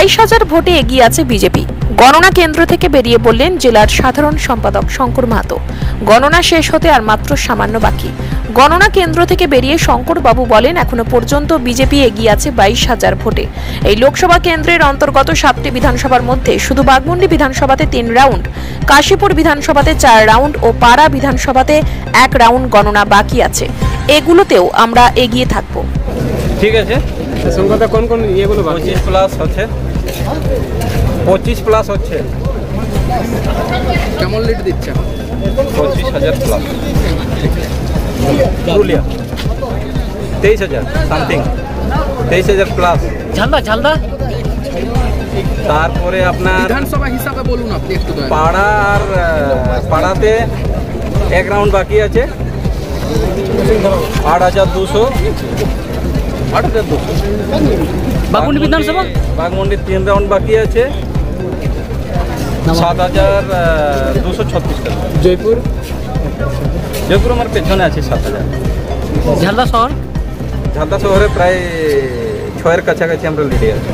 22,000 ভোটে এগিয়ে আছে বিজেপি। গণনা কেন্দ্র থেকে বেরিয়ে বললেন জেলার সাধারণ সম্পাদক শঙ্কর মাহাতো। গণনা শেষ হতে আর মাত্র সামান্য বাকি। গণনা কেন্দ্র থেকে বেরিয়ে শঙ্কর বাবু বলেন, এখনো পর্যন্ত বিজেপি এগিয়ে আছে 22,000 ভোটে। এই লোকসভা কেন্দ্রের অন্তর্গত 7টি বিধানসভার মধ্যে শুধু বাগমুন্ডি বিধানসভাতে 3 রাউন্ড, কাশীপুর বিধানসভাতে 4 রাউন্ড ও পাড়া বিধানসভাতে 1 রাউন্ড গণনা বাকি আছে। এগুলোতেও আমরা এগিয়ে থাকব। ঠিক আছে, সংখ্যাটা কোন কোন ইয়েগুলো 25 প্লাস হচ্ছে, 25 প্লাস হচ্ছে। কেমন লিড দিচ্ছে? 25,000 plus. Purulia 23,000 something, 23,000 plus. Jhalda তারপরে আপনার বিধানসভা হিসাবে বলুন আপনি একটু। পাড়া আর পাড়াতে 1 রাউন্ড বাকি আছে, 8,200। বাগমুন্ডি বিধানসভা বাগমুন্ডি 3 রাউন্ড বাকি আছে, 7,236 টাকা। জয়পুর আমার পেছনে আছে 7,000। ঝালদা শহরে প্রায় 6-এর কাছাকাছি আমরা লিডে আছি।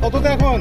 কততে এখন?